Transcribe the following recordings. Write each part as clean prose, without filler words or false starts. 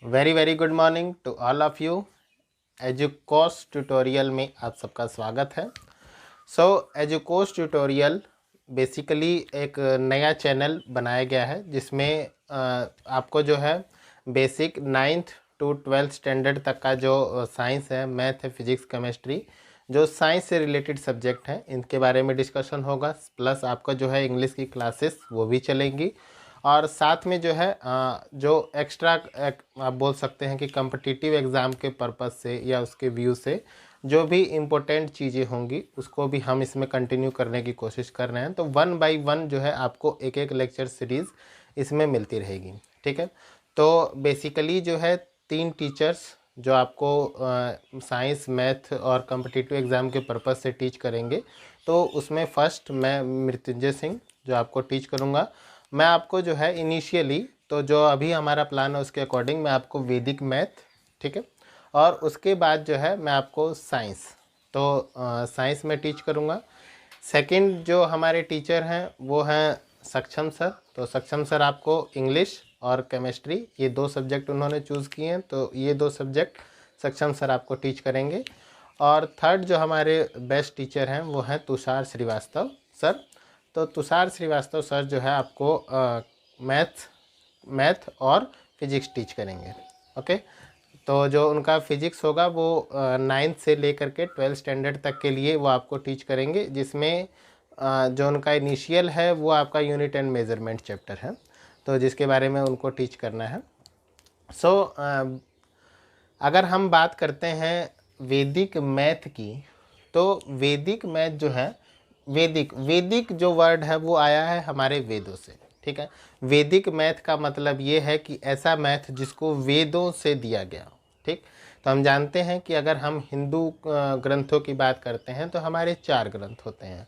Very very good morning to all of you. Educos tutorial में आप सबका स्वागत है। सो एजुकोस ट्यूटोरियल बेसिकली एक नया चैनल बनाया गया है जिसमें आपको जो है basic 9th to 12th standard तक का जो साइंस है, मैथ है, फिजिक्स, केमिस्ट्री, जो साइंस से रिलेटेड सब्जेक्ट हैं इनके बारे में डिस्कशन होगा। प्लस आपका जो है इंग्लिश की क्लासेस वो भी चलेंगी और साथ में जो है जो एक्स्ट्रा आप बोल सकते हैं कि कम्पिटिटिव एग्ज़ाम के पर्पज़ से या उसके व्यू से जो भी इम्पोर्टेंट चीज़ें होंगी उसको भी हम इसमें कंटिन्यू करने की कोशिश कर रहे हैं। तो 1 बाय 1 जो है आपको एक एक लेक्चर सीरीज़ इसमें मिलती रहेगी। ठीक है, तो बेसिकली जो है 3 टीचर्स जो आपको साइंस, मैथ और कम्पिटिटिव एग्ज़ाम के पर्पज़ से टीच करेंगे। तो उसमें फ़र्स्ट मैं मृत्युंजय सिंह जो आपको टीच करूँगा। मैं आपको जो है इनिशियली तो जो अभी हमारा प्लान है उसके अकॉर्डिंग मैं आपको वैदिक मैथ, ठीक है, और उसके बाद जो है मैं आपको साइंस, तो साइंस में टीच करूँगा। सेकंड जो हमारे टीचर हैं वो हैं सक्षम सर। तो सक्षम सर आपको इंग्लिश और केमिस्ट्री ये 2 सब्जेक्ट उन्होंने चूज़ किए हैं, तो ये 2 सब्जेक्ट सक्षम सर आपको टीच करेंगे। और थर्ड जो हमारे बेस्ट टीचर हैं वो हैं तुषार श्रीवास्तव सर। तो तुषार श्रीवास्तव सर जो है आपको मैथ और फिजिक्स टीच करेंगे। ओके, तो जो उनका फिजिक्स होगा वो 9th से लेकर के 12th स्टैंडर्ड तक के लिए वो आपको टीच करेंगे, जिसमें जो उनका इनिशियल है वो आपका यूनिट एंड मेजरमेंट चैप्टर है, तो जिसके बारे में उनको टीच करना है। सो अगर हम बात करते हैं वैदिक मैथ की, तो वैदिक मैथ जो है, वैदिक वैदिक जो वर्ड है वो आया है हमारे वेदों से। ठीक है, वैदिक मैथ का मतलब ये है कि ऐसा मैथ जिसको वेदों से दिया गया। ठीक, तो हम जानते हैं कि अगर हम हिंदू ग्रंथों की बात करते हैं तो हमारे 4 ग्रंथ होते हैं।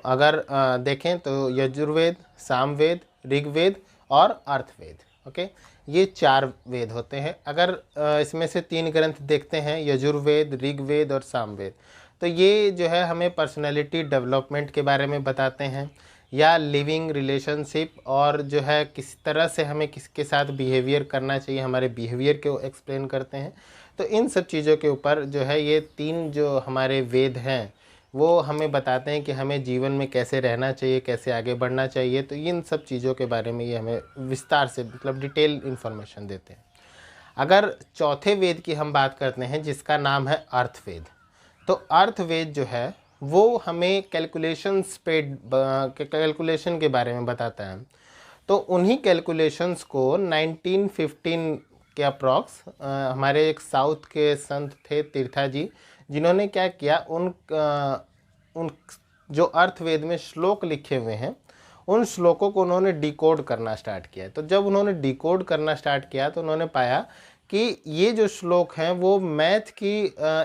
अगर देखें तो यजुर्वेद, सामवेद, ऋग्वेद और अर्थवेद। ओके, ये 4 वेद होते हैं। अगर इसमें से 3 ग्रंथ देखते हैं, यजुर्वेद, ऋग्वेद और सामवेद, तो ये जो है हमें पर्सनैलिटी डेवलपमेंट के बारे में बताते हैं, या लिविंग रिलेशनशिप और जो है किस तरह से हमें किसके साथ बिहेवियर करना चाहिए, हमारे बिहेवियर को एक्सप्लेन करते हैं। तो इन सब चीज़ों के ऊपर जो है ये 3 जो हमारे वेद हैं वो हमें बताते हैं कि हमें जीवन में कैसे रहना चाहिए, कैसे आगे बढ़ना चाहिए। तो इन सब चीज़ों के बारे में ये हमें विस्तार से मतलब डिटेल इन्फॉर्मेशन देते हैं। अगर चौथे वेद की हम बात करते हैं जिसका नाम है अर्थवेद, तो अर्थवेद जो है वो हमें कैलकुलेशंस पे कैलकुलेशन के बारे में बताता है। तो उन्हीं कैलकुलेशंस को 1915 के अप्रॉक्स हमारे एक साउथ के संत थे तीर्था जी, जिन्होंने क्या किया, उन जो अर्थवेद में श्लोक लिखे हुए हैं उन श्लोकों को उन्होंने डिकोड करना स्टार्ट किया। तो जब उन्होंने डिकोड करना स्टार्ट किया तो उन्होंने पाया कि ये जो श्लोक हैं वो मैथ की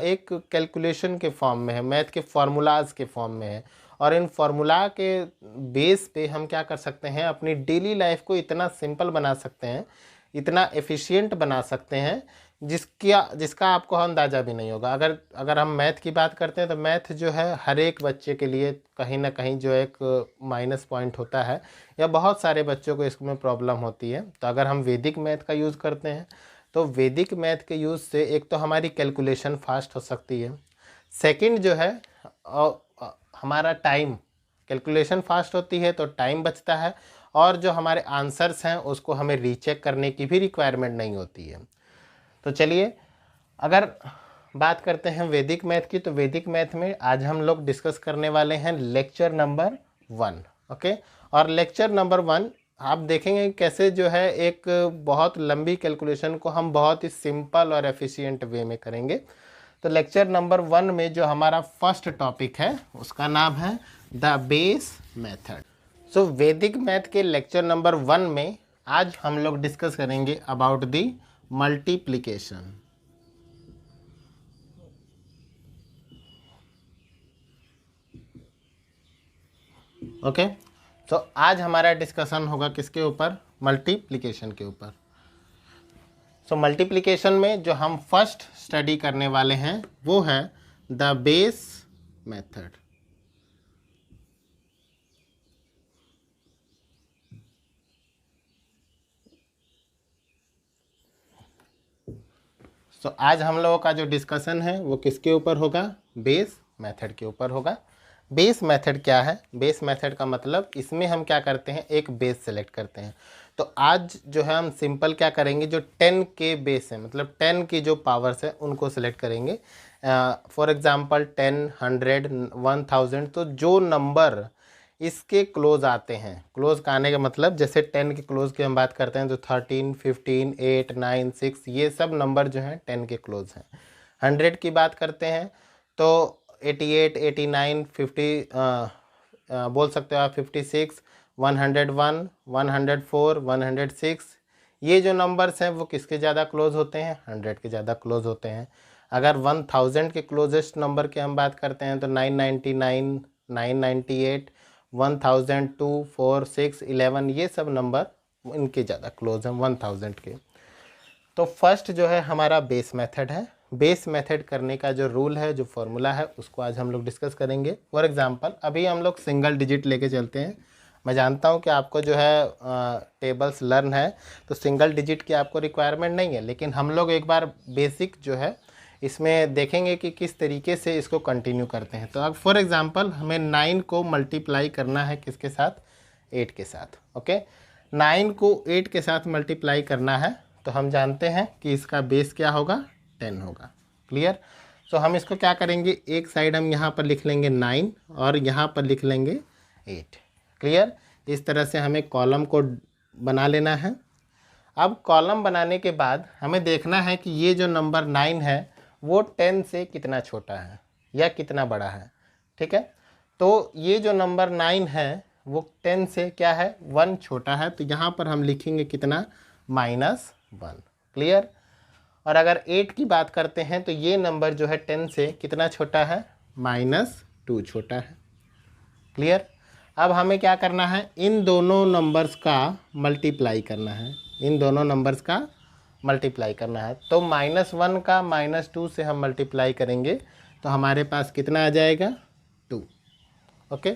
एक कैलकुलेशन के फॉर्म में है, मैथ के फार्मूलाज के फॉर्म में है। और इन फार्मूला के बेस पे हम क्या कर सकते हैं, अपनी डेली लाइफ को इतना सिंपल बना सकते हैं, इतना एफिशिएंट बना सकते हैं जिसका आपको अंदाज़ा भी नहीं होगा। अगर अगर हम मैथ की बात करते हैं तो मैथ जो है हर एक बच्चे के लिए कहीं ना कहीं जो एक माइनस पॉइंट होता है, या बहुत सारे बच्चों को इसमें प्रॉब्लम होती है। तो अगर हम वैदिक मैथ का यूज़ करते हैं तो वैदिक मैथ के यूज़ से एक तो हमारी कैलकुलेशन फास्ट हो सकती है, सेकंड जो है हमारा टाइम, कैलकुलेशन फास्ट होती है तो टाइम बचता है, और जो हमारे आंसर्स हैं उसको हमें रीचेक करने की भी रिक्वायरमेंट नहीं होती है। तो चलिए अगर बात करते हैं वैदिक मैथ की, तो वैदिक मैथ में आज हम लोग डिस्कस करने वाले हैं लेक्चर नंबर 1। ओके, और लेक्चर नंबर 1 आप देखेंगे कैसे जो है एक बहुत लंबी कैलकुलेशन को हम बहुत ही सिंपल और एफिशिएंट वे में करेंगे। तो लेक्चर नंबर 1 में जो हमारा फर्स्ट टॉपिक है उसका नाम है द बेस मेथड। सो वैदिक मैथ के लेक्चर नंबर 1 में आज हम लोग डिस्कस करेंगे अबाउट द मल्टीप्लिकेशन। ओके, तो आज हमारा डिस्कशन होगा किसके ऊपर, मल्टीप्लिकेशन के ऊपर। सो मल्टीप्लिकेशन में जो हम फर्स्ट स्टडी करने वाले हैं वो है द बेस मेथड। सो आज हम लोगों का जो डिस्कशन है वो किसके ऊपर होगा, बेस मेथड के ऊपर होगा। बेस मेथड क्या है, बेस मेथड का मतलब इसमें हम क्या करते हैं, एक बेस सेलेक्ट करते हैं। तो आज जो है हम सिंपल क्या करेंगे, जो 10 के बेस है मतलब 10 की जो पावर्स है उनको सेलेक्ट करेंगे। फॉर एग्जांपल 10, 100, 1000, तो जो नंबर इसके क्लोज आते हैं, क्लोज का आने का मतलब जैसे 10 के क्लोज की हम बात करते हैं तो 13, 15, 8, 9, 6 ये सब नंबर जो हैं 10 के क्लोज हैं। 100 की बात करते हैं तो 88, 89, 50 बोल सकते हो आप, 56, 101, 104, 106 ये जो नंबर्स हैं वो किसके ज़्यादा क्लोज होते हैं, 100 के ज़्यादा क्लोज होते हैं। अगर 1000 के क्लोजेस्ट नंबर की हम बात करते हैं तो 999, 998, 1002, 4, 6, 11 ये सब नंबर इनके ज़्यादा क्लोज हैं 1000 के। तो फर्स्ट जो है हमारा बेस मेथड है। बेस मेथड करने का जो रूल है, जो फॉर्मूला है, उसको आज हम लोग डिस्कस करेंगे। फॉर एग्जांपल अभी हम लोग सिंगल डिजिट लेके चलते हैं। मैं जानता हूं कि आपको जो है टेबल्स लर्न है तो सिंगल डिजिट की आपको रिक्वायरमेंट नहीं है, लेकिन हम लोग एक बार बेसिक जो है इसमें देखेंगे कि किस तरीके से इसको कंटिन्यू करते हैं। तो अब फॉर एग्जांपल हमें 9 को मल्टीप्लाई करना है किसके साथ, 8 के साथ। ओके, 9 को 8 के साथ मल्टीप्लाई करना है तो हम जानते हैं कि इसका बेस क्या होगा, 10 होगा। क्लियर। सो हम इसको क्या करेंगे, एक साइड हम यहाँ पर लिख लेंगे 9 और यहाँ पर लिख लेंगे 8। क्लियर। इस तरह से हमें कॉलम को बना लेना है। अब कॉलम बनाने के बाद हमें देखना है कि ये जो नंबर 9 है वो 10 से कितना छोटा है या कितना बड़ा है। ठीक है, तो ये जो नंबर 9 है वो 10 से क्या है, 1 छोटा है, तो यहाँ पर हम लिखेंगे कितना, -1। क्लियर। और अगर 8 की बात करते हैं तो ये नंबर जो है 10 से कितना छोटा है, -2 छोटा है। क्लियर। अब हमें क्या करना है, इन दोनों नंबर्स का मल्टीप्लाई करना है, इन दोनों नंबर्स का मल्टीप्लाई करना है। तो -1 का -2 से हम मल्टीप्लाई करेंगे तो हमारे पास कितना आ जाएगा, 2। ओके।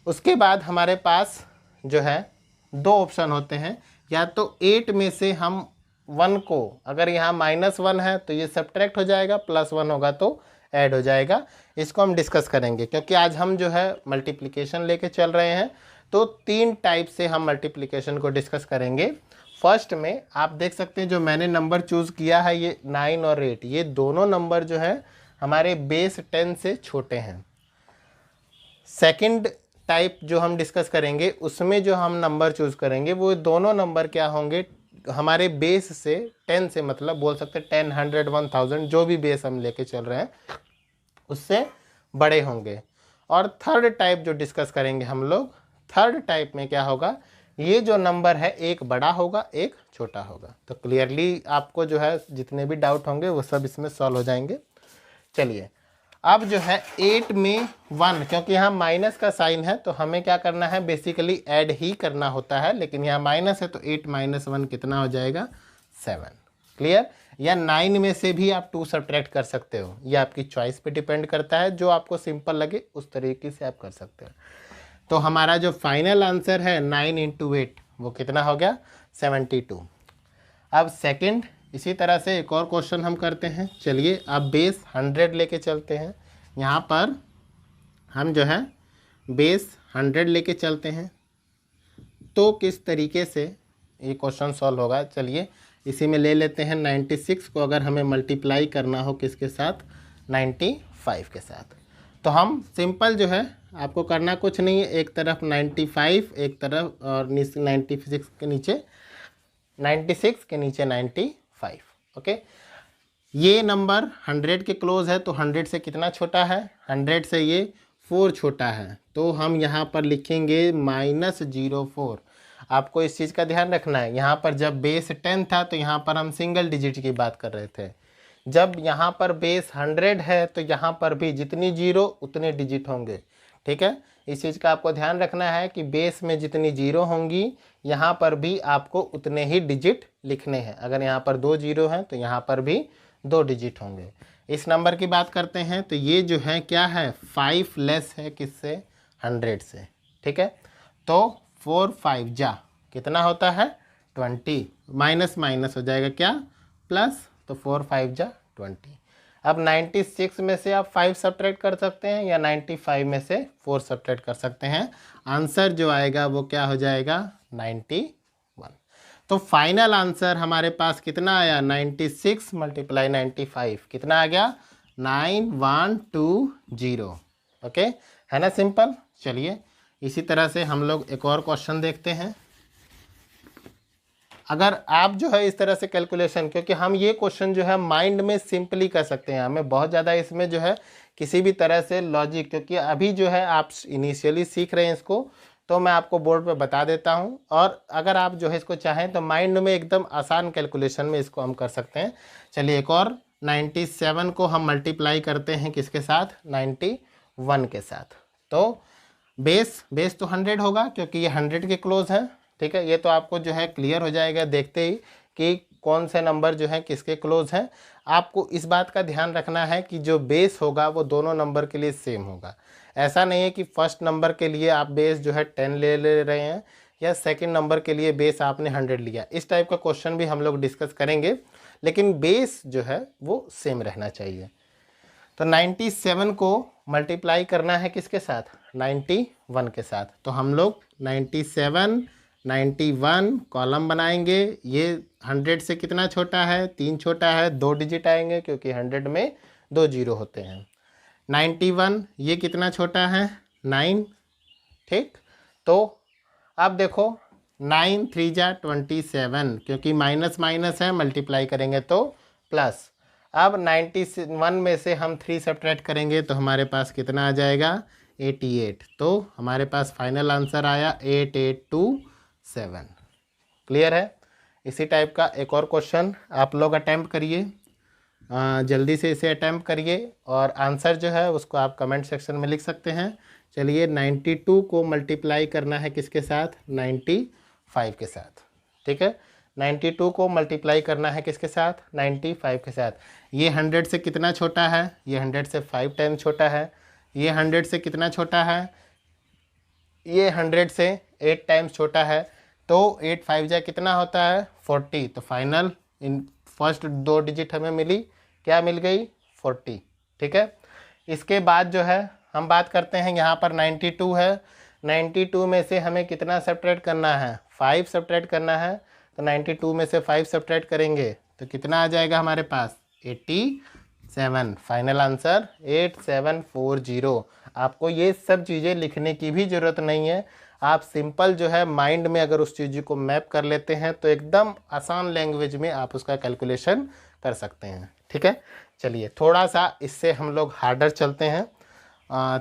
उसके बाद हमारे पास जो है दो ऑप्शन होते हैं, या तो 8 में से हम 1 को, अगर यहाँ -1 है तो ये सब्ट्रैक्ट हो जाएगा, +1 होगा तो ऐड हो जाएगा। इसको हम डिस्कस करेंगे क्योंकि आज हम जो है मल्टीप्लिकेशन लेके चल रहे हैं। तो 3 टाइप से हम मल्टीप्लिकेशन को डिस्कस करेंगे। फर्स्ट में आप देख सकते हैं जो मैंने नंबर चूज़ किया है ये 9 और 8, ये दोनों नंबर जो है हमारे बेस 10 से छोटे हैं। सेकंड टाइप जो हम डिस्कस करेंगे उसमें जो हम नंबर चूज़ करेंगे वो दोनों नंबर क्या होंगे, हमारे बेस से 10 से, मतलब बोल सकते हैं 10, 100, 1000 जो भी बेस हम लेके चल रहे हैं उससे बड़े होंगे। और थर्ड टाइप जो डिस्कस करेंगे हम लोग, थर्ड टाइप में क्या होगा, ये जो नंबर है एक बड़ा होगा एक छोटा होगा। तो क्लियरली आपको जो है जितने भी डाउट होंगे वो सब इसमें सॉल्व हो जाएंगे। चलिए अब जो है 8 में 1, क्योंकि यहाँ माइनस का साइन है तो हमें क्या करना है, बेसिकली ऐड ही करना होता है, लेकिन यहाँ माइनस है तो 8 - 1 कितना हो जाएगा, 7। क्लियर। या 9 में से भी आप 2 सब्ट्रैक्ट कर सकते हो, ये आपकी चॉइस पे डिपेंड करता है, जो आपको सिंपल लगे उस तरीके से आप कर सकते हो। तो हमारा जो फाइनल आंसर है 9 × 8 वो कितना हो गया, 72। अब सेकंड इसी तरह से एक और क्वेश्चन हम करते हैं। चलिए अब बेस 100 लेके चलते हैं। यहाँ पर हम जो है बेस 100 लेके चलते हैं तो किस तरीके से ये क्वेश्चन सॉल्व होगा। चलिए इसी में ले लेते हैं 96 को, अगर हमें मल्टीप्लाई करना हो किसके साथ, 95 के साथ, तो हम सिंपल जो है आपको करना कुछ नहीं है, एक तरफ 95 एक तरफ और 96 के नीचे 96 के नीचे 95। ओके, ये नंबर 100 के क्लोज है तो 100 से कितना छोटा है, 100 से ये 4 छोटा है, तो हम यहाँ पर लिखेंगे -04। आपको इस चीज़ का ध्यान रखना है, यहाँ पर जब बेस 10 था तो यहाँ पर हम सिंगल डिजिट की बात कर रहे थे। जब यहाँ पर बेस 100 है तो यहाँ पर भी जितनी जीरो उतने डिजिट होंगे। ठीक है, इस चीज़ का आपको ध्यान रखना है कि बेस में जितनी जीरो होंगी यहाँ पर भी आपको उतने ही डिजिट लिखने हैं। अगर यहाँ पर 2 जीरो हैं तो यहाँ पर भी 2 डिजिट होंगे। इस नंबर की बात करते हैं तो ये जो है क्या है, 5 लेस है किससे, 100 से। ठीक है, तो 4 5 कितना होता है, 20, माइनस माइनस हो जाएगा क्या, प्लस, तो 4 5 जा 20। अब 96 में से आप 5 सब्ट्रैक्ट कर सकते हैं या 95 में से 4 सब्ट्रैक्ट कर सकते हैं। आंसर जो आएगा वो क्या हो जाएगा 91। तो फाइनल आंसर हमारे पास कितना आया 96 मल्टीप्लाई 95 कितना आ गया 9120। ओके है ना सिंपल। चलिए इसी तरह से हम लोग एक और क्वेश्चन देखते हैं। अगर आप जो है इस तरह से कैलकुलेशन, क्योंकि हम ये क्वेश्चन जो है माइंड में सिंपली कर सकते हैं, हमें बहुत ज़्यादा इसमें जो है किसी भी तरह से लॉजिक, क्योंकि अभी जो है आप इनिशियली सीख रहे हैं इसको, तो मैं आपको बोर्ड पे बता देता हूं। और अगर आप जो है इसको चाहें तो माइंड में एकदम आसान कैलकुलेशन में इसको हम कर सकते हैं। चलिए एक और 97 को हम मल्टीप्लाई करते हैं किसके साथ 91 के साथ। तो बेस तो 100 होगा क्योंकि ये 100 के क्लोज है। ठीक है, ये तो आपको जो है क्लियर हो जाएगा देखते ही कि कौन से नंबर जो है किसके क्लोज हैं। आपको इस बात का ध्यान रखना है कि जो बेस होगा वो दोनों नंबर के लिए सेम होगा। ऐसा नहीं है कि फर्स्ट नंबर के लिए आप बेस जो है 10 ले रहे हैं या सेकंड नंबर के लिए बेस आपने 100 लिया। इस टाइप का क्वेश्चन भी हम लोग डिस्कस करेंगे, लेकिन बेस जो है वो सेम रहना चाहिए। तो 97 को मल्टीप्लाई करना है किसके साथ 91 के साथ। तो हम लोग 97 91 कॉलम बनाएंगे। ये 100 से कितना छोटा है 3 छोटा है, 2 डिजिट आएंगे क्योंकि 100 में 2 जीरो होते हैं। 91 ये कितना छोटा है 9। ठीक, तो अब देखो 9 3 जा 27, क्योंकि माइनस माइनस है मल्टीप्लाई करेंगे तो प्लस। अब 91 में से हम 3 सब्ट्रैक्ट करेंगे तो हमारे पास कितना आ जाएगा 88। तो हमारे पास फाइनल आंसर आया 8827। क्लियर है। इसी टाइप का एक और क्वेश्चन आप लोग अटैम्प्ट करिए, जल्दी से इसे अटैम्प्ट करिए और आंसर जो है उसको आप कमेंट सेक्शन में लिख सकते हैं। चलिए 92 को मल्टीप्लाई करना है किसके साथ 95 के साथ। ठीक है, 92 को मल्टीप्लाई करना है किसके साथ 95 के साथ। ये 100 से कितना छोटा है, ये 100 से 5 टाइम छोटा है। ये 100 से कितना छोटा है, ये 100 से 8 टाइम्स छोटा है। तो 8 5 जा कितना होता है 40। तो फाइनल इन फर्स्ट 2 डिजिट हमें मिली, क्या मिल गई 40। ठीक है, इसके बाद जो है हम बात करते हैं यहाँ पर 92 है। 92 में से हमें कितना सब्ट्रैक्ट करना है 5 सब्ट्रैक्ट करना है। तो 92 में से 5 सब्ट्रैक्ट करेंगे तो कितना आ जाएगा हमारे पास 87। Final answer 8740। आपको ये सब चीज़ें लिखने की भी ज़रूरत नहीं है। आप सिंपल जो है माइंड में अगर उस चीज़ को मैप कर लेते हैं तो एकदम आसान लैंग्वेज में आप उसका कैलकुलेशन कर सकते हैं। ठीक है, चलिए थोड़ा सा इससे हम लोग हार्डर चलते हैं।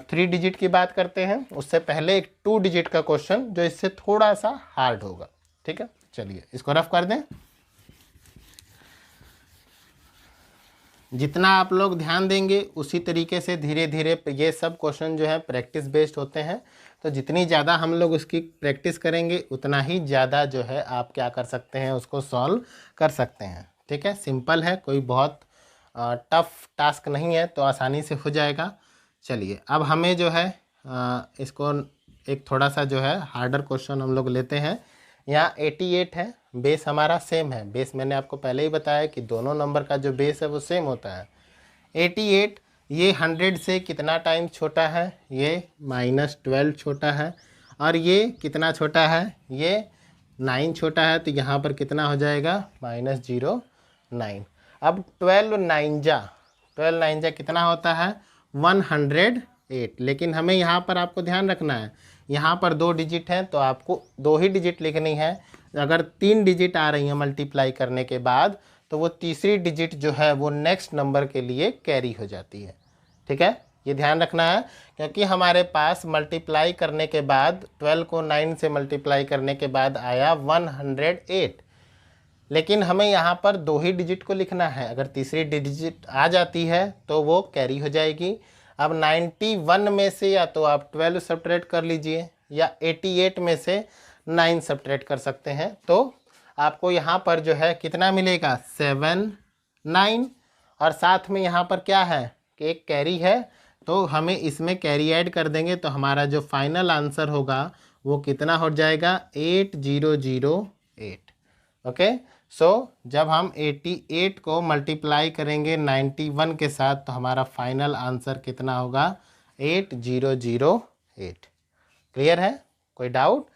3 डिजिट की बात करते हैं, उससे पहले एक 2 डिजिट का क्वेश्चन जो इससे थोड़ा सा हार्ड होगा। ठीक है, चलिए इसको रफ कर दें। जितना आप लोग ध्यान देंगे उसी तरीके से धीरे धीरे ये सब क्वेश्चन जो है प्रैक्टिस बेस्ड होते हैं। तो जितनी ज़्यादा हम लोग उसकी प्रैक्टिस करेंगे उतना ही ज़्यादा जो है आप क्या कर सकते हैं उसको सॉल्व कर सकते हैं। ठीक है, सिंपल है, कोई बहुत टफ टास्क नहीं है, तो आसानी से हो जाएगा। चलिए अब हमें जो है इसको एक थोड़ा सा जो है हार्डर क्वेश्चन हम लोग लेते हैं। यहाँ 88 है, बेस हमारा सेम है। बेस मैंने आपको पहले ही बताया कि दोनों नंबर का जो बेस है वो सेम होता है। 88 ये 100 से कितना टाइम छोटा है, ये -12 छोटा है। और ये कितना छोटा है, ये 9 छोटा है। तो यहाँ पर कितना हो जाएगा -09। अब 12 9 जा कितना होता है 108। लेकिन हमें यहाँ पर आपको ध्यान रखना है, यहाँ पर 2 डिजिट हैं तो आपको 2 ही डिजिट लिखनी है। अगर 3 डिजिट आ रही हैं मल्टीप्लाई करने के बाद तो वो तीसरी डिजिट जो है वो नेक्स्ट नंबर के लिए कैरी हो जाती है। ठीक है, ये ध्यान रखना है, क्योंकि हमारे पास मल्टीप्लाई करने के बाद 12 को 9 से मल्टीप्लाई करने के बाद आया 108, लेकिन हमें यहाँ पर 2 ही डिजिट को लिखना है। अगर तीसरी डिजिट आ जाती है तो वो कैरी हो जाएगी। अब 91 में से या तो आप 12 सब्ट्रैक्ट कर लीजिए या 88 में से 9 सब्ट्रैक्ट कर सकते हैं। तो आपको यहाँ पर जो है कितना मिलेगा 7 9। और साथ में यहाँ पर क्या है कि एक कैरी है, तो हमें इसमें कैरी ऐड कर देंगे तो हमारा जो फाइनल आंसर होगा वो कितना हो जाएगा 8008। ओके, जब हम 88 को मल्टीप्लाई करेंगे 91 के साथ तो हमारा फाइनल आंसर कितना होगा 8008। क्लियर है? कोई डाउट?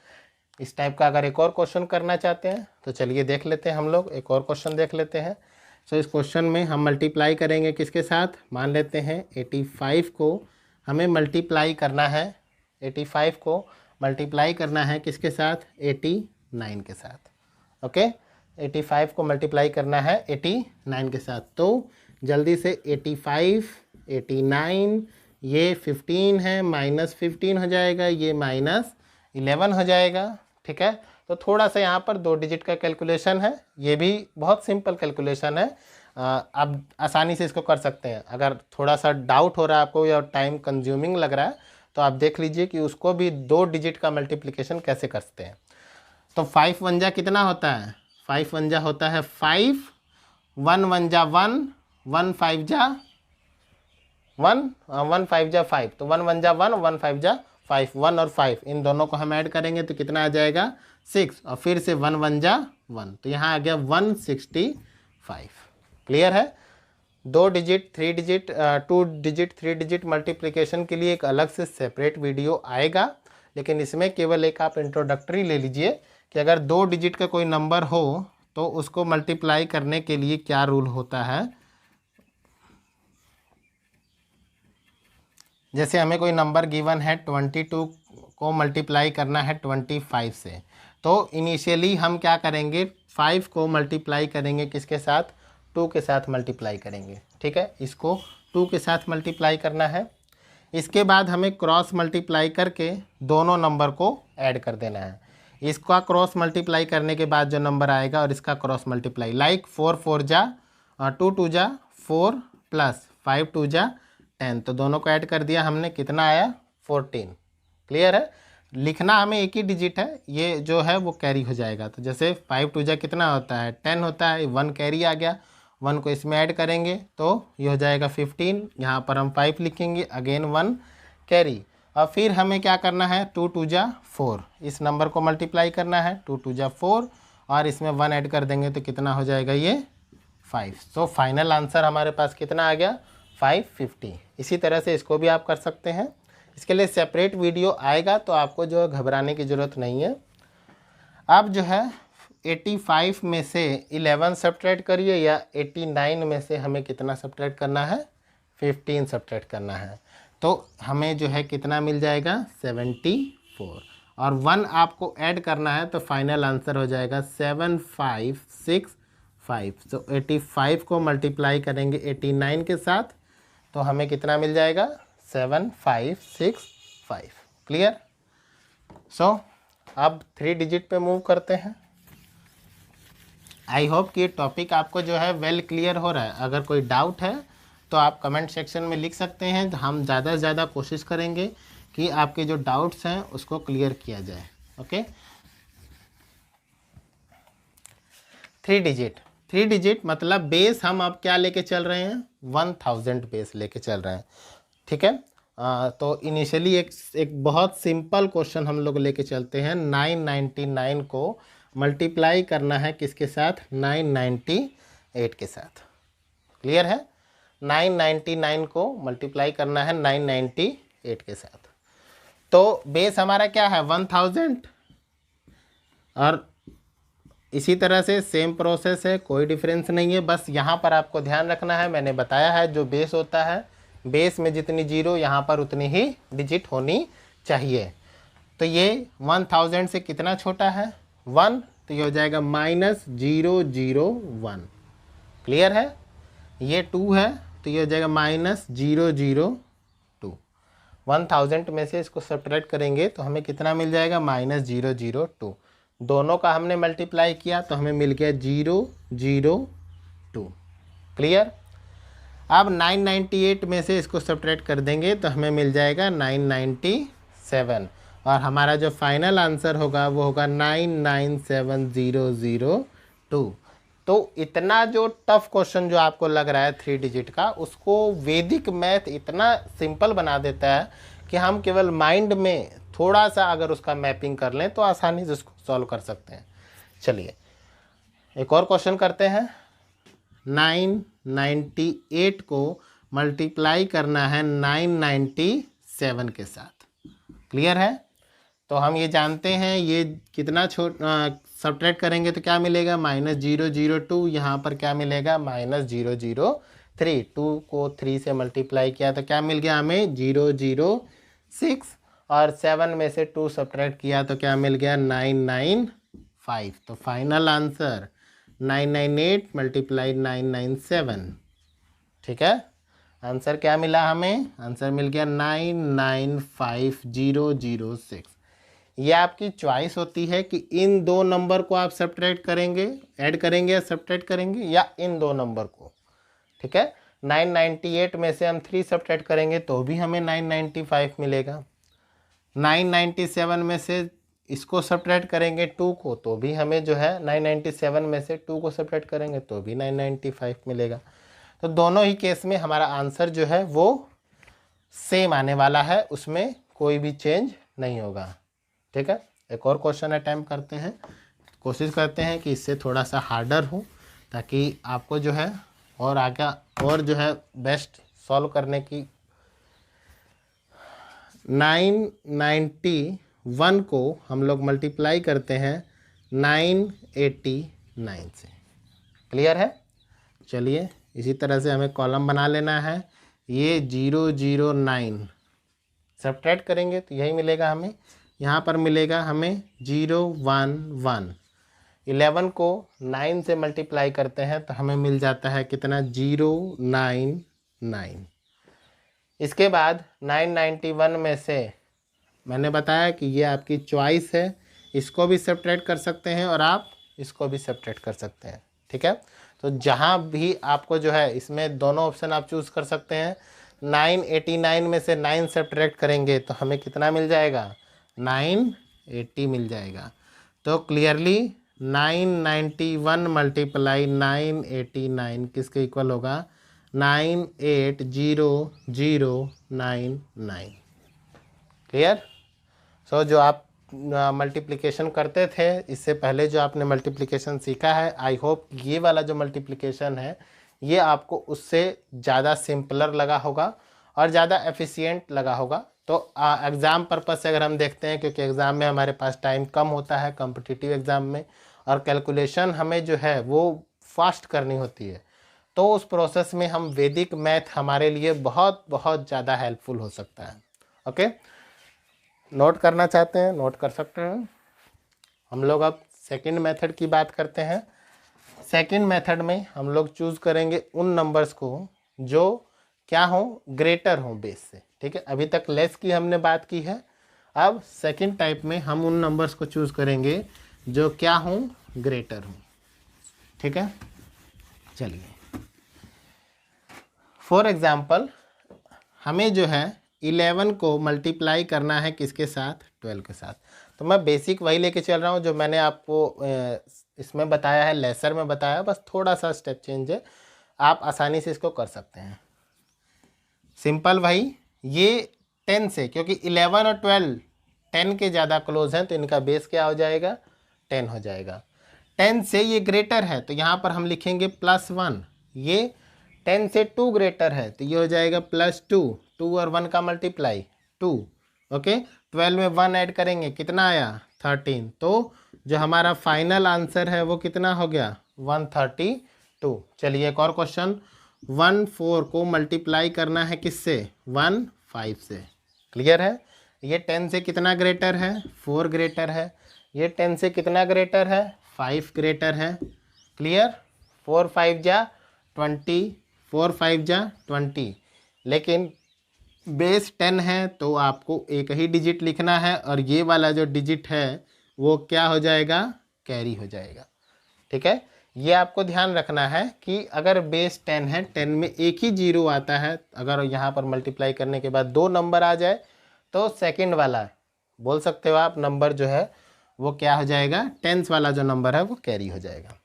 इस टाइप का अगर एक और क्वेश्चन करना चाहते हैं तो चलिए देख लेते हैं, हम लोग एक और क्वेश्चन देख लेते हैं। इस क्वेश्चन में हम मल्टीप्लाई करेंगे किसके साथ, मान लेते हैं 85 को हमें मल्टीप्लाई करना है, 85 को मल्टीप्लाई करना है किसके साथ, 89 के साथ। ओके, 85 को मल्टीप्लाई करना है 89 के साथ। तो जल्दी से 85, 89, ये 15 है, -15 हो जाएगा, ये -11 हो जाएगा। ठीक है, तो थोड़ा सा यहाँ पर 2 डिजिट का कैलकुलेशन है, ये भी बहुत सिंपल कैलकुलेशन है, आप आसानी से इसको कर सकते हैं। अगर थोड़ा सा डाउट हो रहा है आपको या टाइम कंज्यूमिंग लग रहा है तो आप देख लीजिए कि उसको भी 2 डिजिट का मल्टीप्लिकेशन कैसे करते हैं। तो 5 1 जा कितना होता है, 5 1 जा होता है 5, 1 1 जा 1, 1 5 जा 1, 1 5 जा 5, तो 1 1 जा 1, 1 5 जा 5, 1 और 5 इन दोनों को हम ऐड करेंगे तो कितना आ जाएगा 6, और फिर से 1 1 जा 1, तो यहाँ आ गया 165। क्लियर है? 2 digit, 3 digit, 2 digit, 3 digit multiplication के लिए एक अलग से सेपरेट वीडियो आएगा, लेकिन इसमें केवल एक आप इंट्रोडक्टरी ले लीजिए कि अगर 2 डिजिट का कोई नंबर हो तो उसको मल्टीप्लाई करने के लिए क्या रूल होता है। जैसे हमें कोई नंबर गिवन है 22 को मल्टीप्लाई करना है 25 से, तो इनिशियली हम क्या करेंगे, 5 को मल्टीप्लाई करेंगे किसके साथ, 2 के साथ मल्टीप्लाई करेंगे। ठीक है, इसको 2 के साथ मल्टीप्लाई करना है। इसके बाद हमें क्रॉस मल्टीप्लाई करके दोनों नंबर को ऐड कर देना है। इसका क्रॉस मल्टीप्लाई करने के बाद जो नंबर आएगा और इसका क्रॉस मल्टीप्लाई, लाइक 4 4 जा 2 2 जा 4 प्लस 5 2 जा 10, तो दोनों को ऐड कर दिया हमने, कितना आया 14। क्लियर है? लिखना हमें एक ही डिजिट है, ये जो है वो कैरी हो जाएगा। तो जैसे 5 2 जा कितना होता है 10 होता है, 1 कैरी आ गया, 1 को इसमें ऐड करेंगे तो ये हो जाएगा 15, यहाँ पर हम 5 लिखेंगे, अगेन 1 कैरी, और फिर हमें क्या करना है 2 2 जा 4, इस नंबर को मल्टीप्लाई करना है, 2 2 जा 4 और इसमें 1 ऐड कर देंगे तो कितना हो जाएगा ये 5। तो फाइनल आंसर हमारे पास कितना आ गया 550। इसी तरह से इसको भी आप कर सकते हैं, इसके लिए सेपरेट वीडियो आएगा तो आपको जो है घबराने की ज़रूरत नहीं है। अब जो है 85 में से 11 सब्ट्रैक्ट करिए, या 89 में से हमें कितना सब्ट्रैक्ट करना है 15 सब्ट्रैक्ट करना है, तो हमें जो है कितना मिल जाएगा 74, और 1 आपको ऐड करना है तो फाइनल आंसर हो जाएगा 7565। तो 85 को मल्टीप्लाई करेंगे 89 के साथ तो हमें कितना मिल जाएगा 7565। क्लियर? अब 3 डिजिट पे मूव करते हैं। आई होप कि ये टॉपिक आपको जो है वेल क्लियर हो रहा है। अगर कोई डाउट है तो आप कमेंट सेक्शन में लिख सकते हैं, तो हम ज़्यादा से ज़्यादा कोशिश करेंगे कि आपके जो डाउट्स हैं उसको क्लियर किया जाए। ओके, 3 डिजिट मतलब बेस हम अब क्या लेके चल रहे हैं 1000 बेस लेके चल रहे हैं। ठीक है, तो इनिशियली एक बहुत सिंपल क्वेश्चन हम लोग लेके चलते हैं। 999 को मल्टीप्लाई करना है किसके साथ 998 के साथ। क्लियर है? 999 को मल्टीप्लाई करना है 998 के साथ। तो बेस हमारा क्या है 1000, और इसी तरह से सेम प्रोसेस है, कोई डिफरेंस नहीं है। बस यहाँ पर आपको ध्यान रखना है, मैंने बताया है जो बेस होता है, बेस में जितनी जीरो यहाँ पर उतनी ही डिजिट होनी चाहिए। तो ये 1000 से कितना छोटा है 1, तो ये हो जाएगा -001। क्लियर है? ये 2 है तो ये हो जाएगा -002। 1000 में से इसको सब्ट्रैक्ट करेंगे तो हमें कितना मिल जाएगा -002। दोनों का हमने मल्टीप्लाई किया तो हमें मिल गया 002। क्लियर? अब 998 में से इसको सब्ट्रैक्ट कर देंगे तो हमें मिल जाएगा 997, और हमारा जो फाइनल आंसर होगा वो होगा 997002। तो इतना जो टफ क्वेश्चन जो आपको लग रहा है 3 डिजिट का, उसको वैदिक मैथ इतना सिंपल बना देता है कि हम केवल माइंड में थोड़ा सा अगर उसका मैपिंग कर लें तो आसानी से उसको सॉल्व कर सकते हैं। चलिए एक और क्वेश्चन करते हैं। 998 को मल्टीप्लाई करना है 997 के साथ। क्लियर है? तो हम ये जानते हैं ये कितना सब्ट्रैक्ट करेंगे तो क्या मिलेगा, -002। यहाँ पर क्या मिलेगा, -003। 2 को 3 से मल्टीप्लाई किया तो क्या मिल गया हमें, 006। और 7 में से 2 सब्ट्रैक्ट किया तो क्या मिल गया, 995। तो फाइनल आंसर 998 × 997। ठीक है, आंसर क्या मिला हमें, आंसर मिल गया 995006। ये आपकी चॉइस होती है कि इन दो नंबर को आप सब्ट्रैक्ट करेंगे, ऐड करेंगे या सब्ट्रैक्ट करेंगे, या इन दो नंबर को। ठीक है, 998 में से हम 3 सब्ट्रैक्ट करेंगे तो भी हमें 995 मिलेगा। 997 में से इसको सब्ट्रैक्ट करेंगे 2 को तो भी हमें जो है 997 में से 2 को सब्ट्रैक्ट करेंगे तो भी 995 मिलेगा। तो दोनों ही केस में हमारा आंसर जो है वो सेम आने वाला है, उसमें कोई भी चेंज नहीं होगा। ठीक है, एक और क्वेश्चन अटैम्प्ट करते हैं, कोशिश करते हैं कि इससे थोड़ा सा हार्डर हो ताकि आपको जो है और आगे और जो है बेस्ट सॉल्व करने की। 991 को हम लोग मल्टीप्लाई करते हैं 989 से। क्लियर है? चलिए इसी तरह से हमें कॉलम बना लेना है। ये 009 सब्ट्रैक्ट करेंगे तो यही मिलेगा हमें, यहाँ पर मिलेगा हमें 011। 11 को 9 से मल्टीप्लाई करते हैं तो हमें मिल जाता है कितना, 099। इसके बाद 991 में से मैंने बताया कि ये आपकी चॉइस है, इसको भी सब्ट्रैक्ट कर सकते हैं और आप इसको भी सब्ट्रैक्ट कर सकते हैं। ठीक है, तो जहाँ भी आपको जो है इसमें दोनों ऑप्शन आप चूज़ कर सकते हैं। 989 में से 9 सब्ट्रैक्ट करेंगे तो हमें कितना मिल जाएगा, 980 मिल जाएगा। तो क्लियरली 991 × 989 किसके इक्वल होगा, 980099। क्लियर? सो जो आप मल्टीप्लिकेशन करते थे इससे पहले, जो आपने मल्टीप्लिकेशन सीखा है, आई होप ये वाला जो मल्टीप्लिकेशन है ये आपको उससे ज़्यादा सिंपलर लगा होगा और ज़्यादा एफिशिएंट लगा होगा। तो एग्ज़ाम पर्पज़ से अगर हम देखते हैं, क्योंकि एग्ज़ाम में हमारे पास टाइम कम होता है कॉम्पिटिटिव एग्ज़ाम में, और कैलकुलेशन हमें जो है वो फास्ट करनी होती है, तो उस प्रोसेस में हम वैदिक मैथ हमारे लिए बहुत बहुत ज़्यादा हेल्पफुल हो सकता है। ओके, नोट करना चाहते हैं नोट कर सकते हैं। हम लोग अब सेकंड मेथड की बात करते हैं। सेकंड मेथड में हम लोग चूज़ करेंगे उन नंबर्स को जो क्या हो, ग्रेटर हो बेस से। ठीक है, अभी तक लेस की हमने बात की है, अब सेकंड टाइप में हम उन नंबर्स को चूज़ करेंगे जो क्या हो, ग्रेटर हो। ठीक है, चलिए फॉर एग्जांपल हमें जो है 11 को मल्टीप्लाई करना है किसके साथ, 12 के साथ। तो मैं बेसिक वही लेके चल रहा हूँ जो मैंने आपको इसमें बताया है, लेसर में बताया, बस थोड़ा सा स्टेप चेंज है, आप आसानी से इसको कर सकते हैं। सिंपल भाई, ये 10 से, क्योंकि 11 और 12 10 के ज़्यादा क्लोज हैं तो इनका बेस क्या हो जाएगा, 10 हो जाएगा। 10 से ये ग्रेटर है तो यहाँ पर हम लिखेंगे +1। ये 10 से 2 ग्रेटर है तो ये हो जाएगा +2। 2 और 1 का मल्टीप्लाई 2। ओके, 12 में 1 ऐड करेंगे, कितना आया, 13। तो जो हमारा फाइनल आंसर है वो कितना हो गया, 132। चलिए एक और क्वेश्चन। 14 को मल्टीप्लाई करना है किससे, 15 से। क्लियर है? ये 10 से कितना ग्रेटर है, 4 ग्रेटर है। ये 10 से कितना ग्रेटर है, 5 ग्रेटर है। क्लियर? 4 5 जा 20, 4 5 जा 20, लेकिन बेस 10 है तो आपको एक ही डिजिट लिखना है और ये वाला जो डिजिट है वो क्या हो जाएगा, कैरी हो जाएगा। ठीक है, ये आपको ध्यान रखना है कि अगर बेस 10 है, 10 में एक ही जीरो आता है, अगर यहाँ पर मल्टीप्लाई करने के बाद 2 नंबर आ जाए तो सेकंड वाला बोल सकते हो आप नंबर जो है वो क्या हो जाएगा, 10th वाला जो नंबर है वो कैरी हो जाएगा।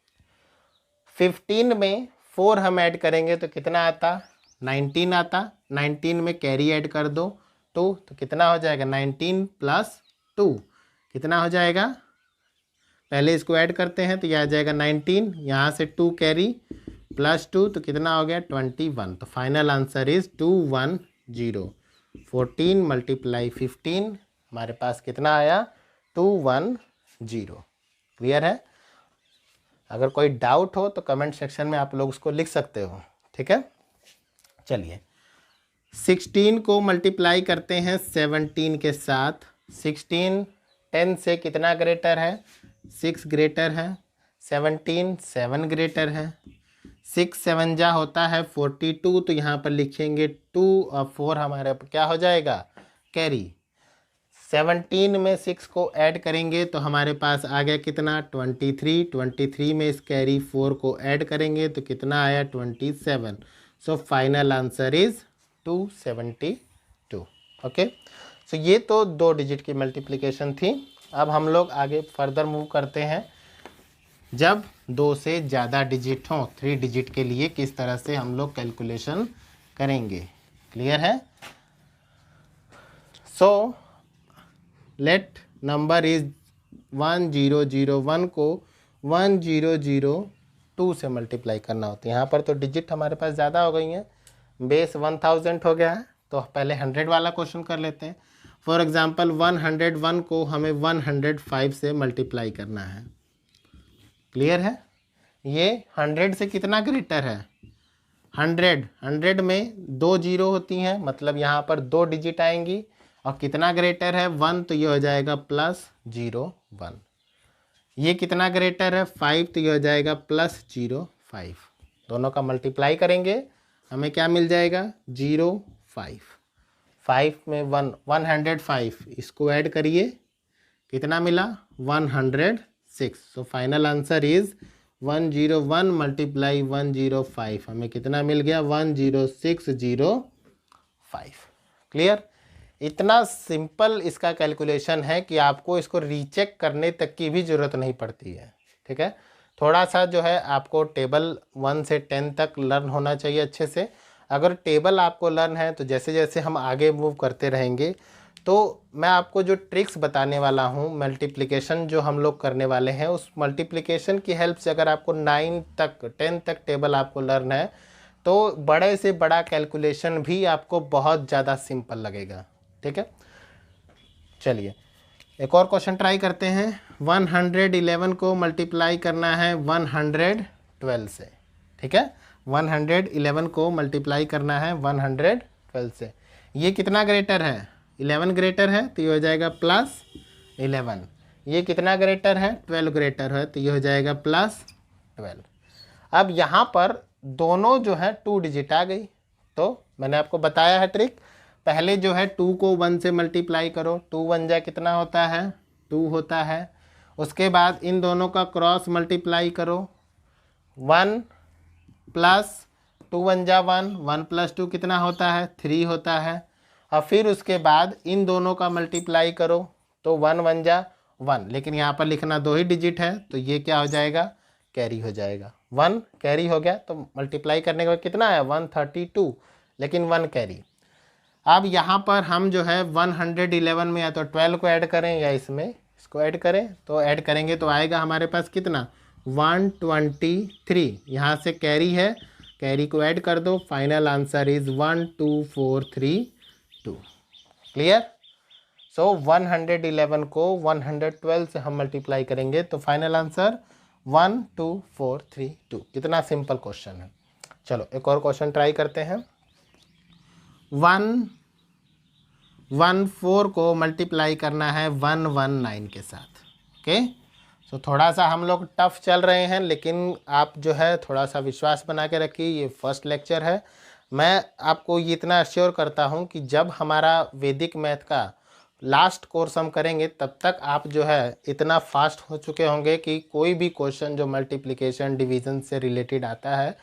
15 में 4 हम ऐड करेंगे तो कितना आता, 19 आता। 19 में कैरी ऐड कर दो 2 तो कितना हो जाएगा, 19 + 2 कितना हो जाएगा, पहले इसको ऐड करते हैं तो यह आ जाएगा 19, यहाँ से 2 कैरी +2 तो कितना हो गया 21। तो फाइनल आंसर इज 210। 14 × 15 हमारे पास कितना आया 210। क्लियर है? अगर कोई डाउट हो तो कमेंट सेक्शन में आप लोग उसको लिख सकते हो। ठीक है, चलिए 16 को मल्टीप्लाई करते हैं 17 के साथ। 16 10 से कितना ग्रेटर है 6 ग्रेटर है। 17 7 ग्रेटर है। 6 7 जा होता है 42 तो यहाँ पर लिखेंगे 2 और 4 हमारे क्या हो जाएगा कैरी। 17 में 6 को ऐड करेंगे तो हमारे पास आ गया कितना 23। 23 में इस कैरी 4 को ऐड करेंगे तो कितना आया 27। So final answer is 272। Okay, so ये तो 2 डिजिट की मल्टीप्लिकेशन थी। अब हम लोग आगे फर्दर मूव करते हैं। जब 2 से ज़्यादा डिजिट हों 3 डिजिट के लिए किस तरह से हम लोग कैलकुलेशन करेंगे। क्लियर है? सो लेट नंबर इज 1001 को 1002 से मल्टीप्लाई करना होता है। यहाँ पर तो डिजिट हमारे पास ज़्यादा हो गई हैं, बेस 1000 हो गया है। तो पहले 100 वाला क्वेश्चन कर लेते हैं। फॉर एग्जांपल 101 को हमें 105 से मल्टीप्लाई करना है। क्लियर है? ये 100 से कितना ग्रेटर है 100 में 2 जीरो होती हैं, मतलब यहाँ पर 2 डिजिट आएंगी। और कितना ग्रेटर है 1 तो ये हो जाएगा +01। ये कितना ग्रेटर है 5 तो ये हो जाएगा +05। दोनों का मल्टीप्लाई करेंगे हमें क्या मिल जाएगा 05। 5 में 1 105, इसको ऐड करिए कितना मिला 106। सो फाइनल आंसर इज 101 × 105 हमें कितना मिल गया 10605। क्लियर? इतना सिंपल इसका कैलकुलेशन है कि आपको इसको रीचेक करने तक की भी ज़रूरत नहीं पड़ती है। ठीक है, थोड़ा सा जो है आपको टेबल 1 से 10 तक लर्न होना चाहिए अच्छे से। अगर टेबल आपको लर्न है तो जैसे जैसे हम आगे मूव करते रहेंगे तो मैं आपको जो ट्रिक्स बताने वाला हूँ, मल्टीप्लिकेशन जो हम लोग करने वाले हैं, उस मल्टीप्लिकेशन की हेल्प से अगर आपको 9 तक 10 तक टेबल आपको लर्न है तो बड़े से बड़ा कैलकुलेशन भी आपको बहुत ज़्यादा सिंपल लगेगा। ठीक है, चलिए एक और क्वेश्चन ट्राई करते हैं। 111 को मल्टीप्लाई करना है 112 से। ठीक है, 111 को मल्टीप्लाई करना है 112 से। ये कितना ग्रेटर है 11 ग्रेटर है तो ये हो जाएगा +11। ये कितना ग्रेटर है 12 ग्रेटर है तो ये हो जाएगा +12। अब यहाँ पर दोनों जो है 2 डिजिट आ गई। तो मैंने आपको बताया है ट्रिक, पहले जो है 2 को 1 से मल्टीप्लाई करो। 2 1 जा कितना होता है 2 होता है। उसके बाद इन दोनों का क्रॉस मल्टीप्लाई करो। 1 + 2 1 जा 1, 1 + 2 कितना होता है 3 होता है। और फिर उसके बाद इन दोनों का मल्टीप्लाई करो तो 1 1 जा 1, लेकिन यहाँ पर लिखना 2 ही डिजिट है तो ये क्या हो जाएगा कैरी हो जाएगा। 1 कैरी हो गया तो मल्टीप्लाई करने के बाद कितना है 132, लेकिन 1 कैरी। अब यहाँ पर हम जो है 111 में या तो 12 को ऐड करें या इसमें इसको ऐड करें, तो ऐड करेंगे तो आएगा हमारे पास कितना 123। यहाँ से कैरी है, कैरी को ऐड कर दो, फाइनल आंसर इज 12432। क्लियर? सो 111 को 112 से हम मल्टीप्लाई करेंगे तो फाइनल आंसर 12432। कितना सिंपल क्वेश्चन है। चलो एक और क्वेश्चन ट्राई करते हैं। 114 को मल्टीप्लाई करना है 119 के साथ। ओके, सो थोड़ा सा हम लोग टफ चल रहे हैं, लेकिन आप जो है थोड़ा सा विश्वास बना के रखिए, ये फर्स्ट लेक्चर है। मैं आपको ये इतना अश्योर करता हूँ कि जब हमारा वैदिक मैथ का लास्ट कोर्स हम करेंगे तब तक आप जो है इतना फास्ट हो चुके होंगे कि कोई भी क्वेश्चन जो मल्टीप्लिकेशन डिवीज़न से रिलेटेड आता है,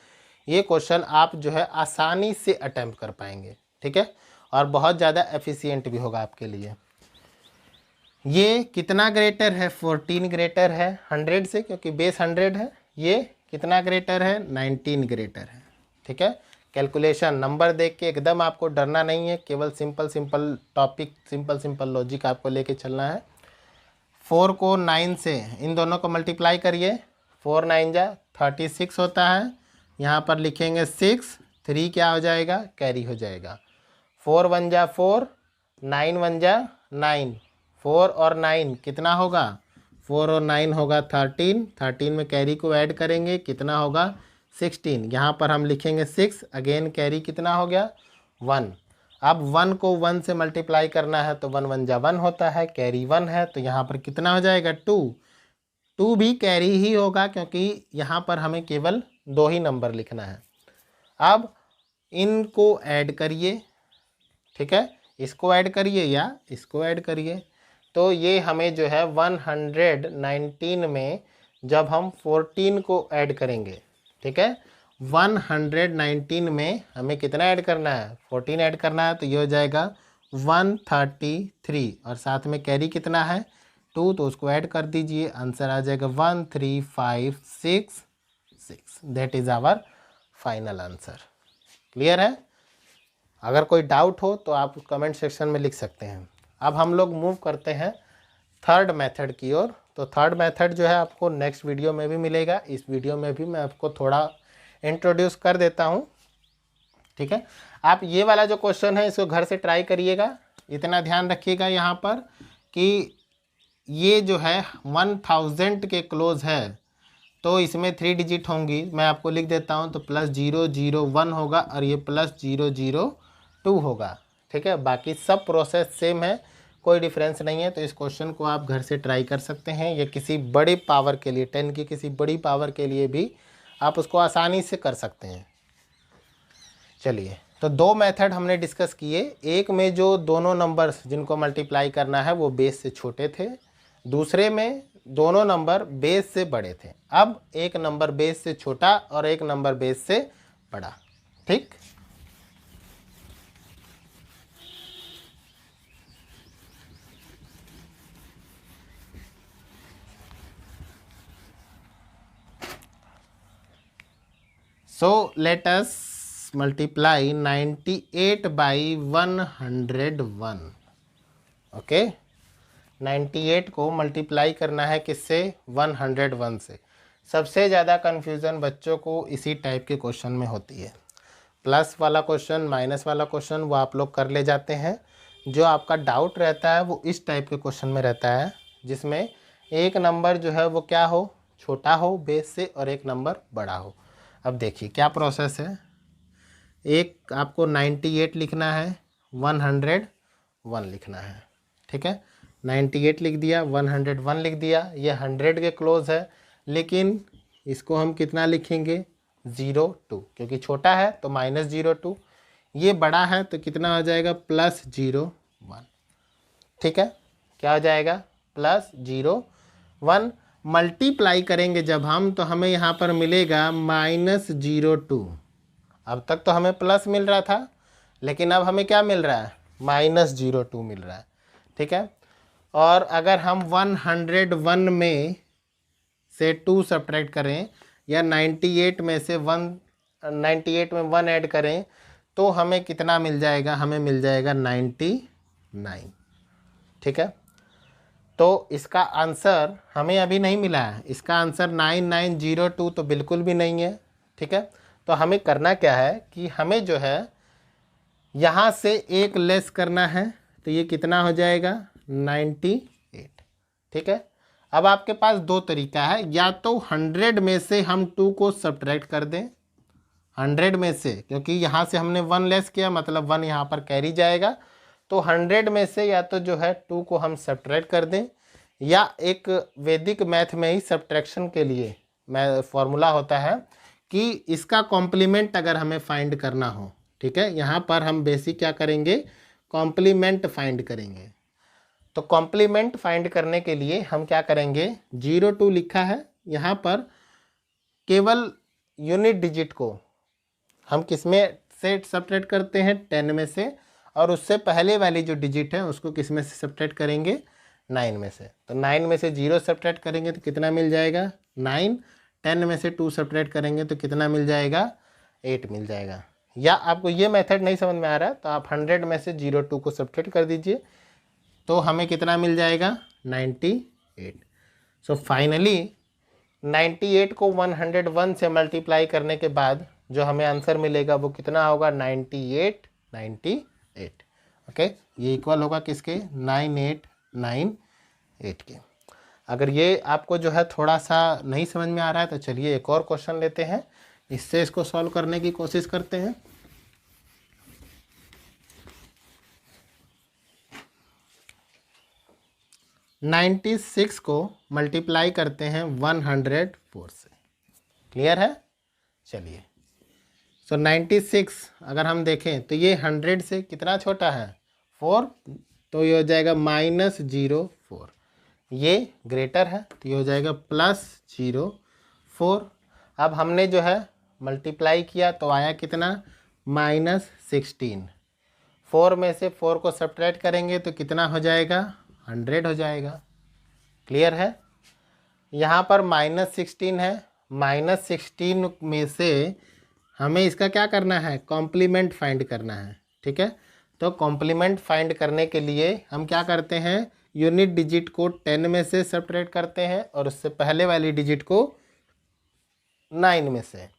ये क्वेश्चन आप जो है आसानी से अटैम्प्ट कर पाएंगे। ठीक है, और बहुत ज़्यादा एफिशिएंट भी होगा आपके लिए। ये कितना ग्रेटर है 14 ग्रेटर है 100 से, क्योंकि बेस 100 है। ये कितना ग्रेटर है 19 ग्रेटर है। ठीक है, कैलकुलेशन नंबर देख के एकदम आपको डरना नहीं है, केवल सिंपल टॉपिक सिंपल लॉजिक आपको लेके चलना है। 4 को 9 से इन दोनों को मल्टीप्लाई करिए, 4 9 जा 36 होता है। यहाँ पर लिखेंगे 6, 3 क्या हो जाएगा, कैरी हो जाएगा। 4 1 जा 4, 9 1 जा 9, 4 और 9 कितना होगा, 4 और 9 होगा 13, 13 में कैरी को ऐड करेंगे कितना होगा 16। यहाँ पर हम लिखेंगे 6, अगेन कैरी कितना हो गया 1। अब 1 को 1 से मल्टीप्लाई करना है तो 1 1 जा 1 होता है, कैरी 1 है, तो यहाँ पर कितना हो जाएगा 2, 2 भी कैरी ही होगा क्योंकि यहाँ पर हमें केवल 2 ही नंबर लिखना है। अब इनको ऐड करिए, ठीक है, इसको ऐड करिए या इसको ऐड करिए, तो ये हमें जो है 119 में जब हम 14 को ऐड करेंगे, ठीक है, 119 में हमें कितना ऐड करना है, 14 ऐड करना है, तो ये हो जाएगा 133 और साथ में कैरी कितना है 2, तो उसको ऐड कर दीजिए, आंसर आ जाएगा 13566। That is our final answer. Clear है? अगर कोई डाउट हो तो आप कमेंट सेक्शन में लिख सकते हैं। अब हम लोग मूव करते हैं थर्ड मेथड की ओर। तो थर्ड मेथड जो है आपको नेक्स्ट वीडियो में भी मिलेगा, इस वीडियो में भी मैं आपको थोड़ा इंट्रोड्यूस कर देता हूँ, ठीक है। आप ये वाला जो क्वेश्चन है इसको घर से ट्राई करिएगा। इतना ध्यान रखिएगा यहाँ पर कि ये जो है 1000 के क्लोज है, तो इसमें 3 डिजिट होंगी, मैं आपको लिख देता हूँ, तो +001 होगा और ये +002 होगा, ठीक है। बाकी सब प्रोसेस सेम है, कोई डिफरेंस नहीं है। तो इस क्वेश्चन को आप घर से ट्राई कर सकते हैं। ये किसी बड़ी पावर के लिए, 10 की किसी बड़ी पावर के लिए भी आप उसको आसानी से कर सकते हैं। चलिए, तो 2 मेथड हमने डिस्कस किए। एक में जो दोनों नंबर्स जिनको मल्टीप्लाई करना है वो बेस से छोटे थे, दूसरे में दोनों नंबर बेस से बड़े थे। अब एक नंबर बेस से छोटा और एक नंबर बेस से बड़ा, ठीक। So let us multiply 98 by 101। Okay, 98 को मल्टीप्लाई करना है किससे, 101 से। सबसे ज़्यादा कन्फ्यूज़न बच्चों को इसी टाइप के क्वेश्चन में होती है। प्लस वाला क्वेश्चन, माइनस वाला क्वेश्चन वो आप लोग कर ले जाते हैं। जो आपका डाउट रहता है वो इस टाइप के क्वेश्चन में रहता है, जिसमें एक नंबर जो है वो क्या हो, छोटा हो बेस से, और एक नंबर बड़ा हो। अब देखिए क्या प्रोसेस है। एक आपको 98 लिखना है, 101 लिखना है, ठीक है। 98 लिख दिया, 101 लिख दिया, ये 100 के क्लोज है, लेकिन इसको हम कितना लिखेंगे 02, क्योंकि छोटा है तो -02, ये बड़ा है तो कितना हो जाएगा +01, ठीक है। क्या हो जाएगा +01। मल्टीप्लाई करेंगे जब हम, तो हमें यहाँ पर मिलेगा -02। अब तक तो हमें प्लस मिल रहा था, लेकिन अब हमें क्या मिल रहा है, -02 मिल रहा है, ठीक है। और अगर हम 101 में से 2 सब्ट्रैक्ट करें, या 98 में से 98 में 1 ऐड करें, तो हमें कितना मिल जाएगा, हमें मिल जाएगा 99, ठीक है। तो इसका आंसर हमें अभी नहीं मिला है, इसका आंसर 9902 तो बिल्कुल भी नहीं है, ठीक है। तो हमें करना क्या है कि हमें जो है यहाँ से एक लेस करना है, तो ये कितना हो जाएगा 98, ठीक है। अब आपके पास 2 तरीका है, या तो 100 में से हम 2 को सब्ट्रैक्ट कर दें, 100 में से, क्योंकि यहाँ से हमने 1 लेस किया मतलब 1 यहाँ पर कैरी जाएगा, तो 100 में से या तो जो है 2 को हम सब्ट्रैक्ट कर दें, या एक वैदिक मैथ में ही सब्ट्रैक्शन के लिए फॉर्मूला होता है कि इसका कॉम्प्लीमेंट अगर हमें फाइंड करना हो, ठीक है। यहाँ पर हम बेसिक क्या करेंगे, कॉम्प्लीमेंट फाइंड करेंगे। तो कॉम्प्लीमेंट फाइंड करने के लिए हम क्या करेंगे, 02 लिखा है, यहाँ पर केवल यूनिट डिजिट को हम किस में से सब्ट्रैक्ट करते हैं, 10 में से, और उससे पहले वाली जो डिजिट है उसको किस में से सब्ट्रैक्ट करेंगे, 9 में से। तो 9 में से 0 सब्ट्रैक्ट करेंगे तो कितना मिल जाएगा 9, 10 में से 2 सब्ट्रैक्ट करेंगे तो कितना मिल जाएगा 8 मिल जाएगा। या आपको ये मेथड नहीं समझ में आ रहा है तो आप 100 में से 02 को सब्ट्रैक्ट कर दीजिए, तो हमें कितना मिल जाएगा 98, 8। सो फाइनली 98 को 101 से मल्टीप्लाई करने के बाद जो हमें आंसर मिलेगा वो कितना होगा, 98 ओके। ये इक्वल होगा किसके, 9898 के। अगर ये आपको जो है थोड़ा सा नहीं समझ में आ रहा है तो चलिए एक और क्वेश्चन लेते हैं, इससे इसको सॉल्व करने की कोशिश करते हैं। नाइन्टी 96 को मल्टीप्लाई करते हैं 104 से। क्लियर है? चलिए, सो 96 अगर हम देखें तो ये 100 से कितना छोटा है, 4, तो ये हो जाएगा -04। ये ग्रेटर है तो ये हो जाएगा +04। अब हमने जो है मल्टीप्लाई किया तो आया कितना, -16। 4 में से 4 को सब्ट्रैक्ट करेंगे तो कितना हो जाएगा, 100 हो जाएगा। क्लियर है? यहाँ पर -16 है, -16 में से हमें इसका क्या करना है, कॉम्प्लीमेंट फाइंड करना है। ठीक है, तो कॉम्प्लीमेंट फाइंड करने के लिए हम क्या करते हैं, यूनिट डिजिट को 10 में से सब्ट्रैक्ट करते हैं और उससे पहले वाली डिजिट को 9 में से।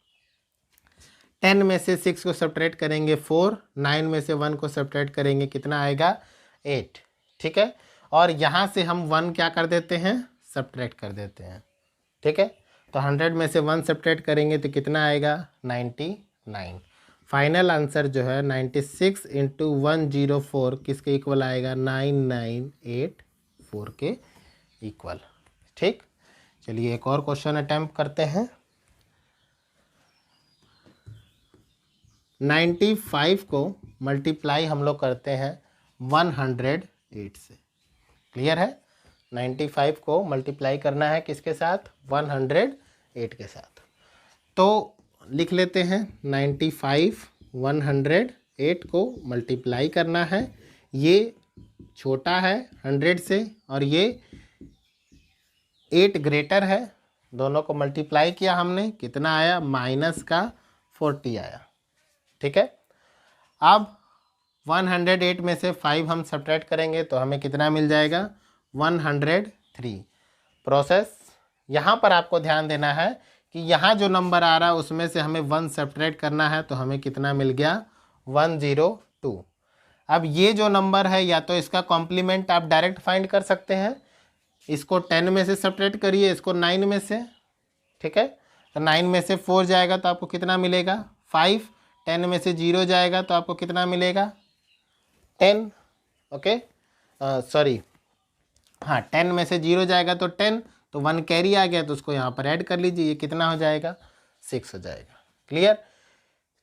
10 में से 6 को सब्ट्रैक्ट करेंगे 4, 9 में से 1 को सब्ट्रैक्ट करेंगे कितना आएगा, 8। ठीक है, और यहाँ से हम 1 क्या कर देते हैं, सब्ट्रैक्ट कर देते हैं। ठीक है, तो 100 में से 1 सब्ट्रैक्ट करेंगे तो कितना आएगा, 99। फाइनल आंसर जो है 96 × 104 किसके इक्वल आएगा, 9984 के इक्वल। ठीक, चलिए एक और क्वेश्चन अटेम्प्ट करते हैं। 95 को मल्टीप्लाई हम लोग करते हैं 108 से। क्लियर है? 95 को मल्टीप्लाई करना है किसके साथ, 108 के साथ। तो लिख लेते हैं 95 108 को मल्टीप्लाई करना है। ये छोटा है 100 से और ये 8 ग्रेटर है। दोनों को मल्टीप्लाई किया हमने, कितना आया, -40 आया। ठीक है, अब 108 में से 5 हम सब्ट्रैक्ट करेंगे तो हमें कितना मिल जाएगा, 103। प्रोसेस यहाँ पर आपको ध्यान देना है कि यहाँ जो नंबर आ रहा है उसमें से हमें 1 सब्ट्रैक्ट करना है तो हमें कितना मिल गया, 102। अब ये जो नंबर है या तो इसका कॉम्प्लीमेंट आप डायरेक्ट फाइंड कर सकते हैं, इसको 10 में से सब्ट्रैक्ट करिए, इसको 9 में से। ठीक है, तो 9 में से 4 जाएगा तो आपको कितना मिलेगा, 5। 10 में से 0 जाएगा तो आपको कितना मिलेगा, 10। ओके, सॉरी, हाँ, 10 में से 0 जाएगा तो 10, तो 1 कैरी आ गया तो उसको यहाँ पर ऐड कर लीजिए, ये कितना हो जाएगा, 6 हो जाएगा। क्लियर?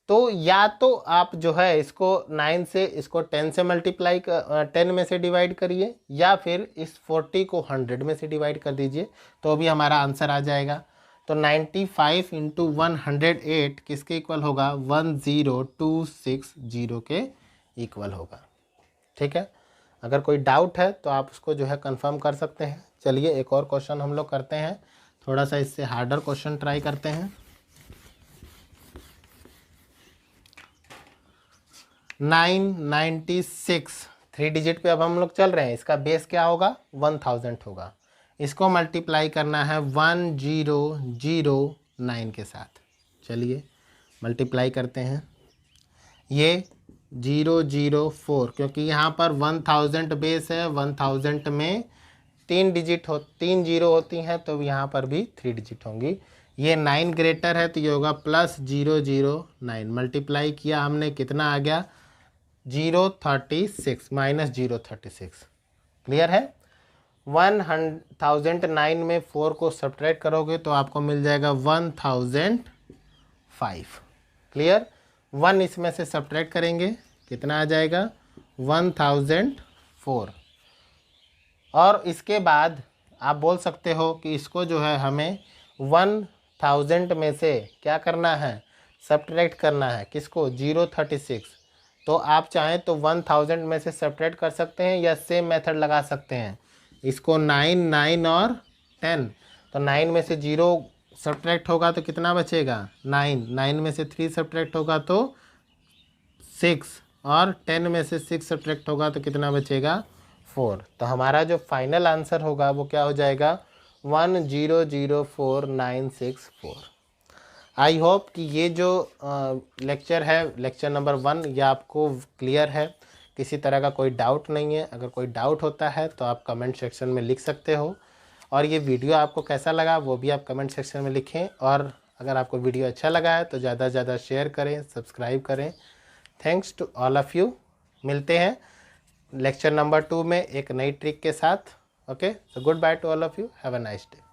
तो या तो आप जो है इसको 9 से, इसको 10 से मल्टीप्लाई 10 में से डिवाइड करिए, या फिर इस 40 को 100 में से डिवाइड कर दीजिए, तो भी हमारा आंसर आ जाएगा। तो 95 × 108 किसके इक्वल होगा, 10260 के इक्वल होगा। ठीक है, अगर कोई डाउट है तो आप उसको जो है कंफर्म कर सकते हैं। चलिए एक और क्वेश्चन हम लोग करते हैं, थोड़ा सा इससे हार्डर क्वेश्चन ट्राई करते हैं। 996 3 डिजिट पे अब हम लोग चल रहे हैं, इसका बेस क्या होगा, 1000 होगा। इसको मल्टीप्लाई करना है 1009 के साथ। चलिए मल्टीप्लाई करते हैं, ये 004, क्योंकि यहाँ पर 1000 बेस है, 1000 में 3 डिजिट 3 जीरो होती हैं, तो यहाँ पर भी 3 डिजिट होंगी। ये 9 ग्रेटर है तो ये होगा +009। मल्टीप्लाई किया हमने, कितना आ गया, 036 -036। क्लियर है? 1009 में 4 को सब्ट्रैक्ट करोगे तो आपको मिल जाएगा 1005। क्लियर? 1 इसमें से सब्ट्रैक्ट करेंगे, कितना आ जाएगा, 1004। और इसके बाद आप बोल सकते हो कि इसको जो है हमें 1000 में से क्या करना है, सब्ट्रैक्ट करना है, किसको, 036। तो आप चाहें तो 1000 में से सब्ट्रैक्ट कर सकते हैं या सेम मेथड लगा सकते हैं, इसको 9 9 और 10। तो 9 में से 0 सब्ट्रैक्ट होगा तो कितना बचेगा, 9। 9 में से 3 सब्ट्रैक्ट होगा तो 6, और 10 में से 6 सब्ट्रैक्ट होगा तो कितना बचेगा, 4। तो हमारा जो फाइनल आंसर होगा वो क्या हो जाएगा 1004964। आई होप कि ये जो लेक्चर है, लेक्चर नंबर 1, ये आपको क्लियर है, किसी तरह का कोई डाउट नहीं है। अगर कोई डाउट होता है तो आप कमेंट सेक्शन में लिख सकते हो, और ये वीडियो आपको कैसा लगा वो भी आप कमेंट सेक्शन में लिखें। और अगर आपको वीडियो अच्छा लगा है तो ज़्यादा से ज़्यादा शेयर करें, सब्सक्राइब करें। Thanks to all of you. मिलते हैं लेक्चर नंबर 2 में एक नई ट्रिक के साथ। Okay, so good by two all of you, have a nice day.